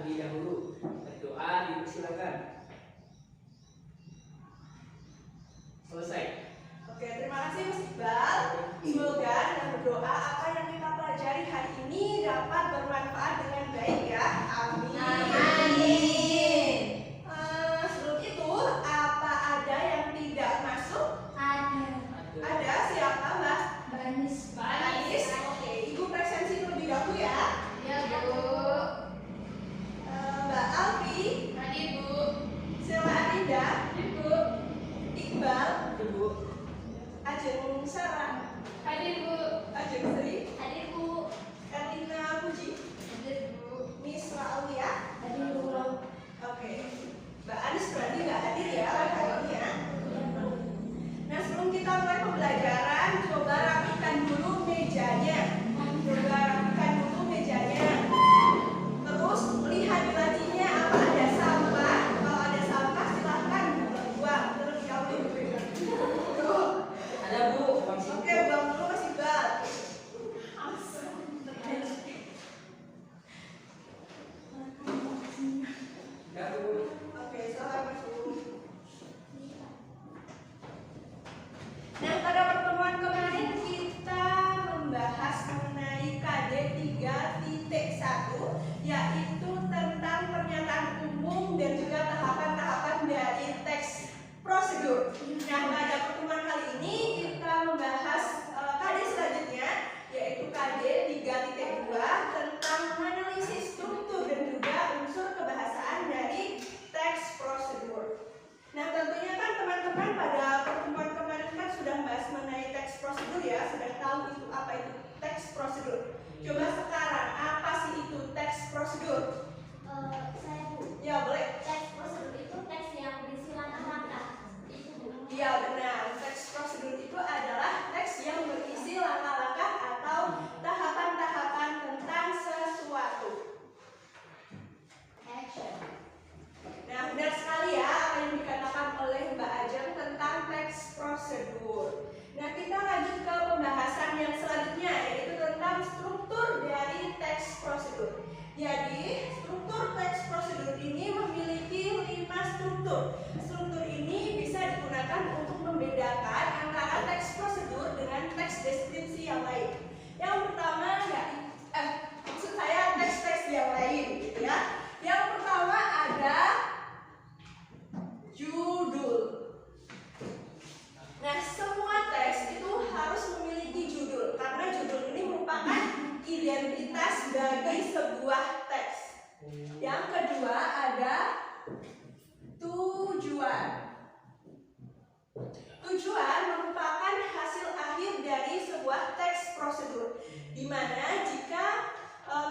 terlebih dahulu. Berdoa dipersilakan. Selesai. Oke, terima kasih Mas Iqbal. Semoga dengan berdoa apa yang kita pelajari hari ini dapat bermanfaat dengan baik ya. Amin. Amin. Sebelum itu, apa ada yang tidak masuk? Ada. Siapa, Mbak? Banis. Banis. Oke, Ibu presensi terlebih dahulu ya. Ya, Bu. Mbak Alfi. Hadir, Bu. Sela Arinda. Hadir, Bu. Iqbal. Ibu. Ajeng Sarah. Hadir, Bu. Ajeng Sri. Hadir, Bu. Erlina Puji. Hadir, Bu. Miss Aulia. Hadir, Bu. Oke. Mbak Anis berarti nggak hadir ya hari ini ya. Nah, sebelum kita mulai pembelajaran, coba rapikan dulu mejanya. Coba rapikan dulu mejanya. Terus lihat di lacinya apa ada sampah. Kalau ada sampah silahkan buang. Terus kamu tuh. Ada Bu. Oke, buang dulu Mas Iqbal. Ya Bu. Oke, silahkan masuk. Nah, pada pertemuan kemarin kita membahas mengenai KD 3.1, yaitu tentang pernyataan umum dan juga tahapan-tahapan dari teks prosedur. Nah, pada pertemuan kali ini kita membahas KD selanjutnya, yaitu KD 3.2 tentang analisis struktur dan juga unsur kebahasaan dari teks prosedur. Nah, tentunya kan teman-teman pada pertemuan kemarin kan sudah bahas mengenai teks prosedur ya, sudah tahu itu apa itu teks prosedur. Coba sekarang apa sih itu teks prosedur? Saya, Bu. Ya, boleh. Teks prosedur itu teks yang berisi langkah-langkah. Itu, Bu. Iya, benar. Teks prosedur itu adalah teks yang berisi langkah-langkah atau tahapan-tahapan tentang sesuatu. Action. Nah, benar sekali ya apa yang dikatakan oleh Mbak Ajeng tentang teks prosedur. Nah, kita lanjut ke pembahasan yang selanjutnya, yaitu tentang struktur dari teks prosedur. Jadi, struktur teks prosedur ini memiliki 5 struktur. Struktur ini bisa digunakan untuk membedakan antara teks prosedur dengan teks deskripsi yang lain. Yang pertama, maksud saya teks-teks yang lain, gitu ya. Yang pertama ada judul. Nah, semua teks itu harus memiliki judul karena judul ini merupakan identitas bagi sebuah teks. Yang kedua ada tujuan. Tujuan merupakan hasil akhir dari sebuah teks prosedur, di mana jika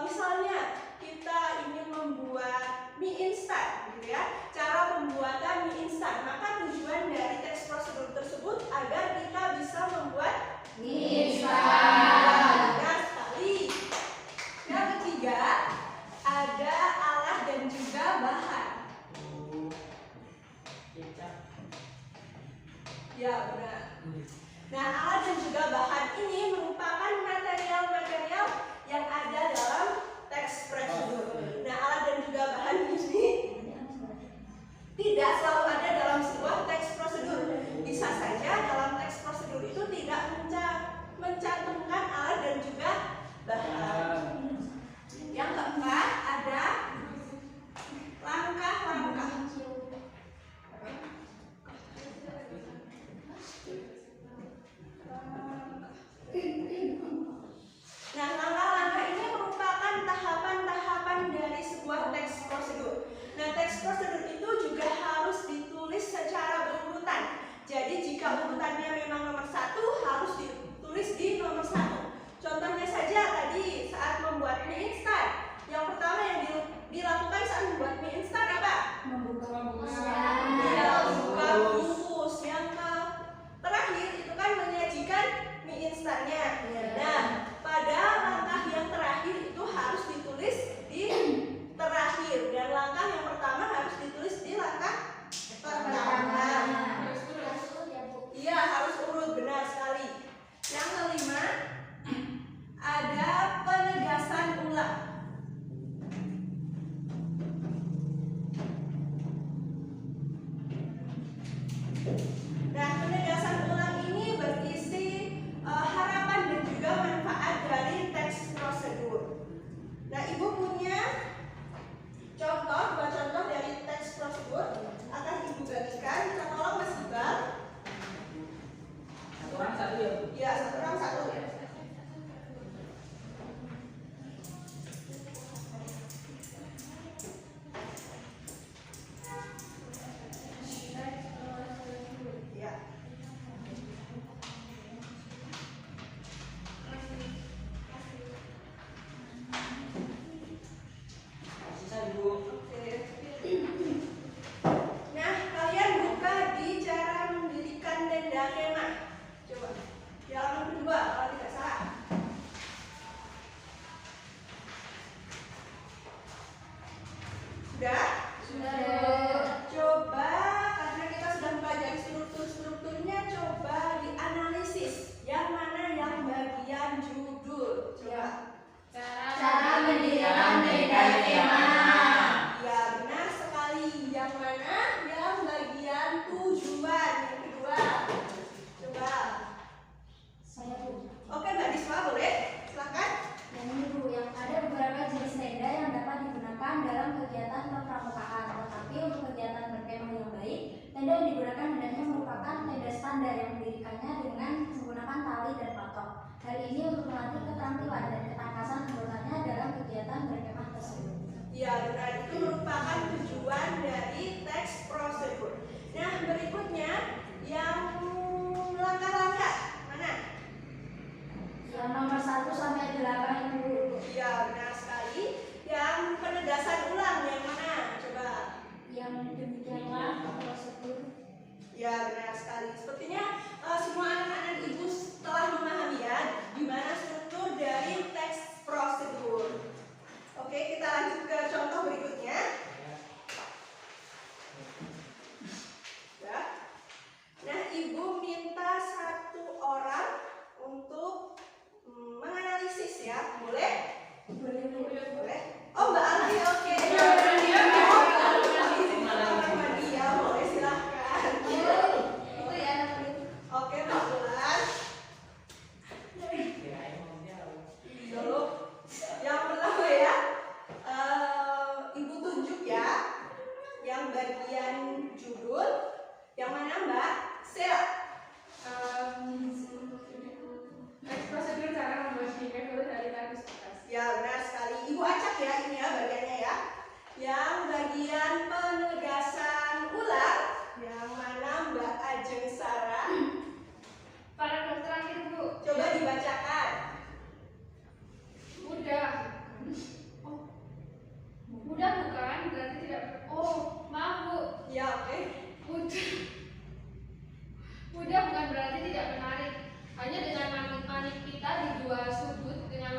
misalnya kita ingin membuat mie instan, gitu ya, cara pembuatan mie instan, maka tujuan dari teks prosedur tersebut agar kita bisa membuat Mie instan. Benar sekali. Yang ketiga ada alat dan juga bahan. Ya, benar. Nah, alat dan juga bahan ini merupakan material-material yang ada dalam teks prosedur. Nah, alat dan juga bahan ini tidak selalu ada dalam sebuah teks prosedur. Bisa saja dalam teks prosedur itu tidak mencantumkan alat dan juga bahan. Yang keempat ada langkah-langkah. Nah, langkah-langkah ini merupakan dari yang mendirikannya dengan menggunakan tali dan patok. Hal ini untuk melatih keterampilan dan ketangkasan anggotanya dalam kegiatan berkemah tersebut. Ya, benar, itu merupakan tujuan dari teks prosedur. Nah, berikutnya yang langkah-langkah mana? Yang nomor 1 sampai 8 itu. Ya, benar sekali. Yang penegasan ulang yang mana? Coba. Yang demikianlah prosedur. Ya, benar sekali. Sepertinya semua anak-anak ibu telah memahami ya gimana struktur dari teks prosedur. Oke, kita lanjut ke contoh berikutnya. Ya. Nah, ibu minta satu orang untuk menganalisis ya, boleh? Boleh. Oh, Mbak Alfi, oke. Boleh, silahkan. Itu ya nanti. Oke, Mbak Bulan. Kirain mau jauh. Dulu. Yang pertama ya, ibu tunjuk ya, yang bagian judul, yang mana Mbak? Sila. Teks prosedur cara membuat skenario dari kardus bekas. Ya, benar sekali. Ibu acak ya ini ya bagiannya ya. Yang bagian penegasan ulang, yang mana Mbak Ajeng Sarah. Paragraf terakhir, Bu. Coba dibacakan. Mudah. Oh. Mudah bukan? Berarti tidak. Oh, maaf, Bu. Ya, oke. Mudah. Mudah bukan berarti tidak menarik. Hanya dengan manik-manik pita di dua sudut dengan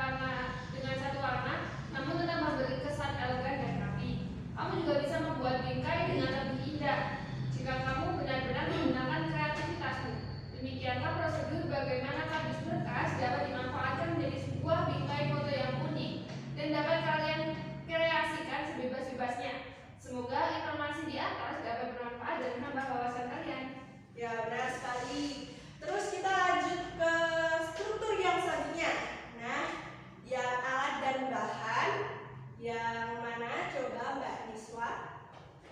satu warna, namun tetap memberi kesan elegan dan rapi. Kamu juga bisa membuat bingkai dengan lebih indah jika kamu benar-benar menggunakan kreativitasmu. Demikianlah prosedur bagaimana kardus bekas dapat dimanfaatkan menjadi sebuah bingkai foto yang unik dan dapat kalian kreasikan sebebas-bebasnya. Semoga informasi di atas dapat bermanfaat dan menambah wawasan kalian. Ya, benar sekali. Terus kita lanjut ke struktur yang selanjutnya. Nah, yang alat dan bahan, yang mana coba Mbak Niswa?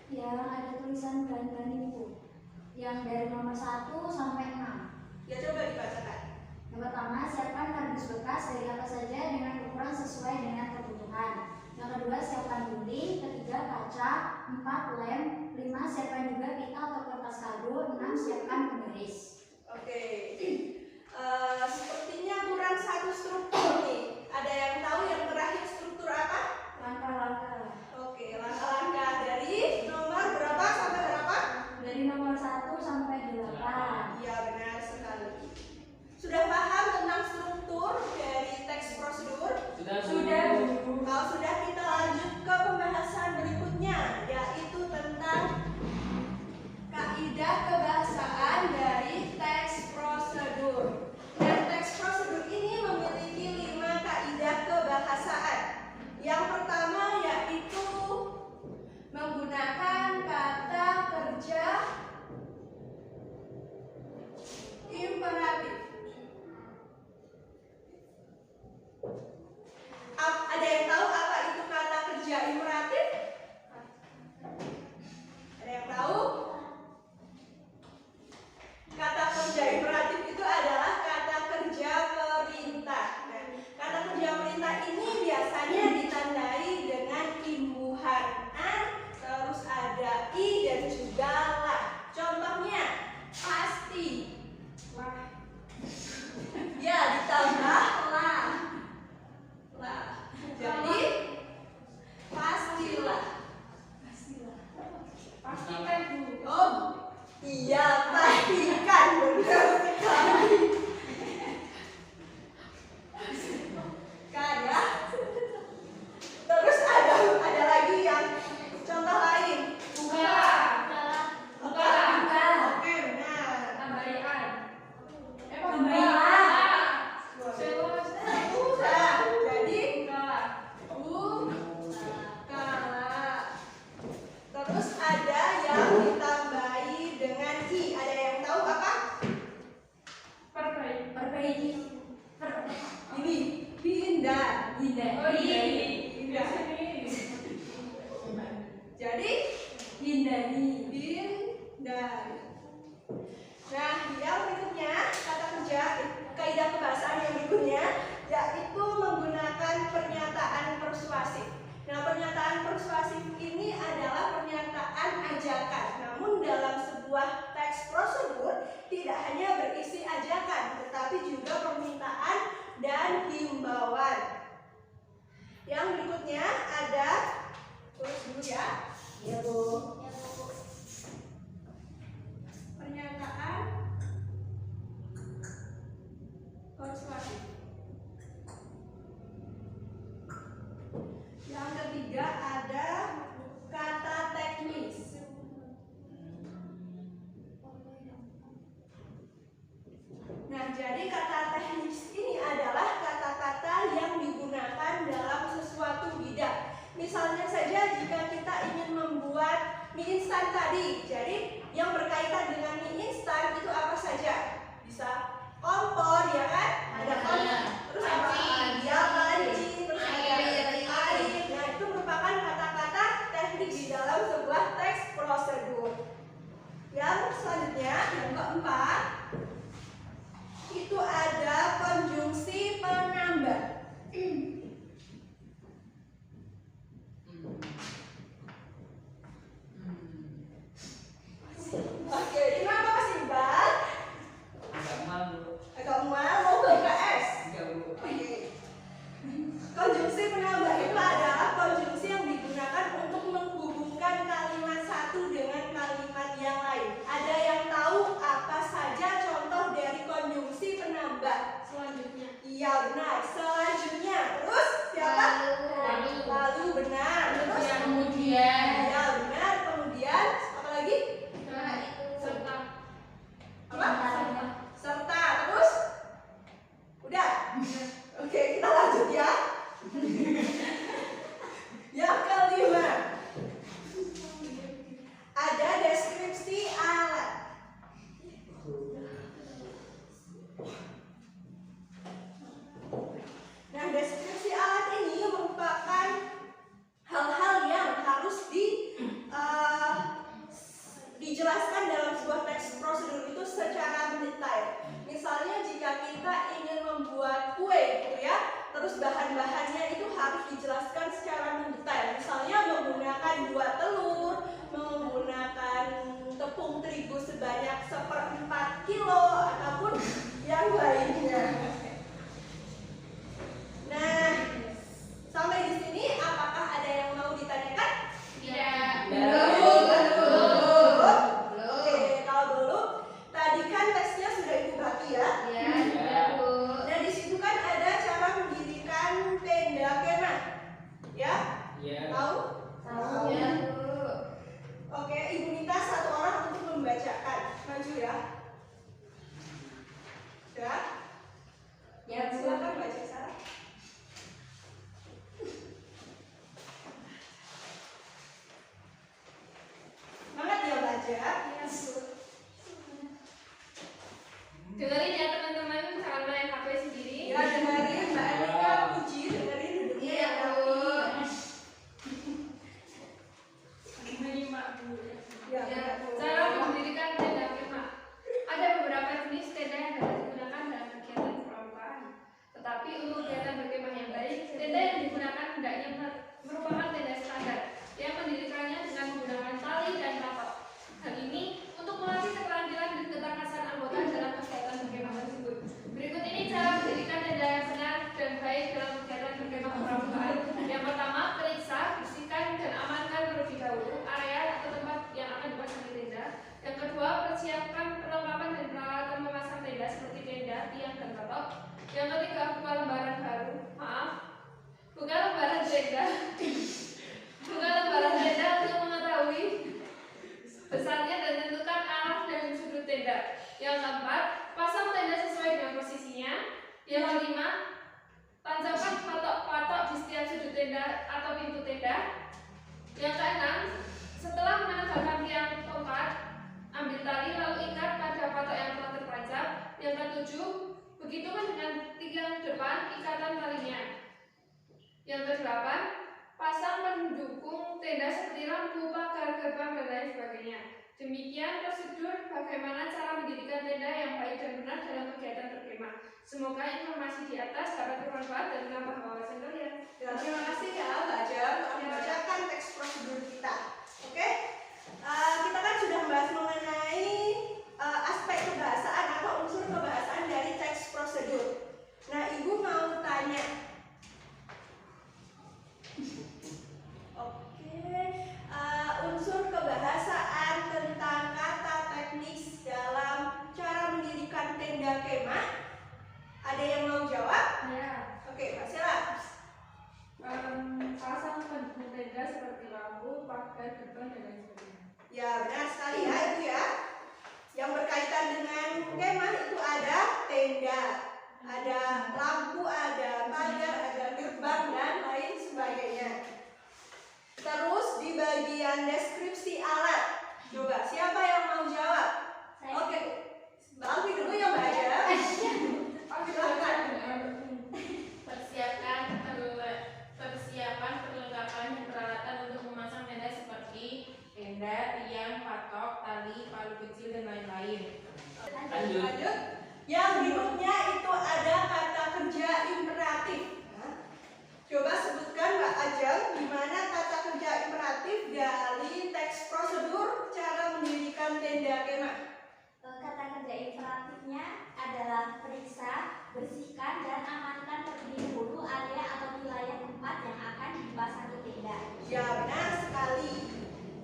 Yang ada tulisan bahan-bahan itu. Yang dari nomor 1 sampai 6. Ya, coba dibacakan. Yang pertama, siapkan kardus bekas dari apa saja dengan ukuran sesuai dengan kebutuhan. Yang kedua, siapkan gunting. Ketiga, kaca. 4, lem. 5, siapkan juga pita atau kertas kado. 6, siapkan penggaris. Oke. Sepertinya kurang satu struktur nih. Ada yang tahu yang terakhir struktur apa? Langkah-langkah. Oke, langkah-langkah dari nomor berapa sampai berapa? Dari nomor 1 sampai 8. Iya, benar sekali. Sudah paham tentang struktur dari teks prosedur? Sudah. Kalau sudah, kita lanjut ke pembahasan berikutnya, yaitu tentang kaidah kebahasaan dari teks prosedur. Dan teks prosedur ini memiliki 5 kaidah kebahasaan. Yang keenam, setelah menegakkan tiang tongkat, ambil tali lalu ikat pada patok yang telah terpajak. Yang ketujuh, begitupun dengan tiang depan ikatan talinya. Yang kedelapan, pasang pendukung tenda seperti lampu, pagar, gerbang, dan lain sebagainya. Demikian prosedur bagaimana cara mendirikan tenda yang baik dan benar dalam kegiatan berkemah. Semoga informasi di atas dapat bermanfaat dan menambah wawasan kalian. Ya, terima kasih ya Mbak Jam telah membacakan teks prosedur kita. Oke, kita kan sudah membahas mengenai aspek kebahasaan atau unsur kebahasaan dari teks prosedur. Nah, Ibu mau tanya. Oke, unsur kebahasaan tentang kata teknis dalam cara mendirikan tenda kemah. Ada yang mau jawab? Ya. Oke, Mbak Sela. Pasang pendukung tenda seperti lampu, pagar, gerbang, dan lain sebagainya. Ya, benar sekali ya Ibu ya. Yang berkaitan dengan kemah itu ada tenda, ada lampu, ada pagar, ada gerbang, dan lain sebagainya. Terus di bagian deskripsi alat, coba siapa yang mau jawab? Saya. Oke, Mbak Alfi dulu ya Mbak ya. Silakan. Persiapan perlengkapan dan peralatan untuk memasang tenda seperti tenda, tiang, patok, tali, palu kecil, dan lain-lain. Lanjut. Yang berikutnya itu ada kata kerja imperatif. Nah, coba sebutkan Mbak Ajeng di mana kata kerja imperatif dari teks prosedur cara mendirikan tenda kemah. Kata kerja imperatifnya adalah periksa, bersihkan, dan amankan terlebih dahulu area atau wilayah tempat yang akan dipasangi tenda. Ya, benar sekali.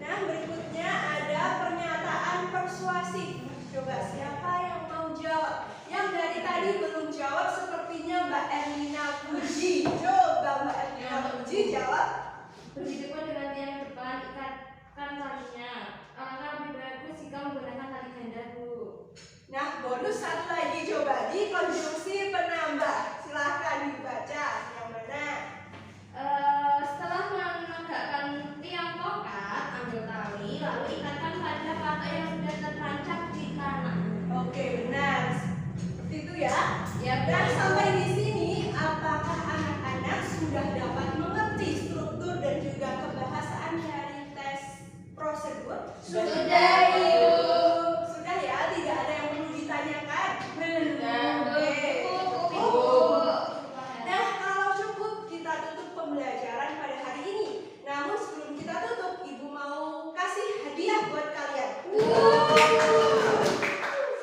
Nah, berikutnya ada pernyataan persuasif. Coba siapa yang mau jawab? Yang dari tadi belum jawab sepertinya Mbak Erlina Puji. Coba Mbak Erlina Puji jawab. Begitupun dengan tiang depan, ikatkan talinya. Alangkah lebih bagus jika menggunakan tali ganda, Bu. Nah, bonus satu lagi coba di konjungsi penambah. Silahkan dibaca yang mana. Setelah menegakkan tiang tongkat, ambil tali, lalu ikatkan pada patok yang sudah tertancap di tanah. Oke, benar. Seperti itu ya. Ya, Dan sampai di sini, apakah anak-anak sudah dapat mengerti struktur dan juga kebahasaan dari tes prosedur? Sudah, Ibu. Sudah ya, tidak ada yang perlu ditanyakan. Sudah. Oke. Cukup. Nah, kalau cukup, kita tutup pembelajaran pada hari ini. Namun sebelum kita tutup, Ibu mau kasih hadiah buat kalian.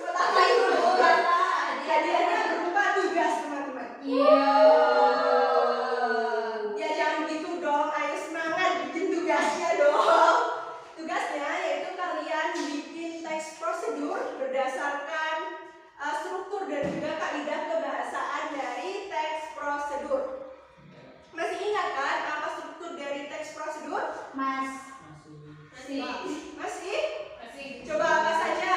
Buat apa itu? Hadiahnya berupa tugas, teman-teman. Ya jangan gitu dong, ayo semangat bikin tugasnya dong. Tugasnya yaitu kalian bikin teks prosedur berdasarkan struktur dan juga kaidah kebahasaan dari teks prosedur. Masih ingat kan apa struktur dari teks prosedur? Mas, Masih? Masih. Coba apa saja?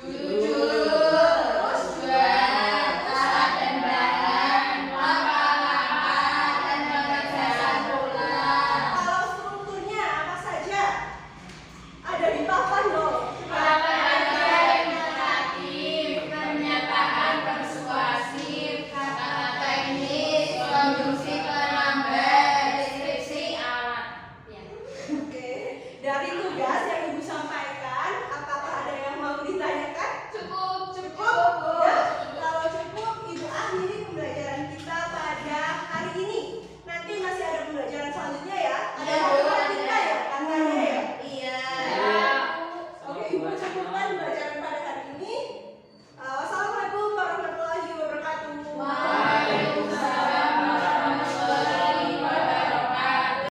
Jujur. Terus? Syarat dan bahan, langkah-langkah, dan pengerjaan ulang. Kalau strukturnya apa saja? Ada di papan loh. Kata-kata imperatif, pernyataan persuasif, kata teknis, konjungsi penambah, deskripsi alat. Oke, dari tugas yang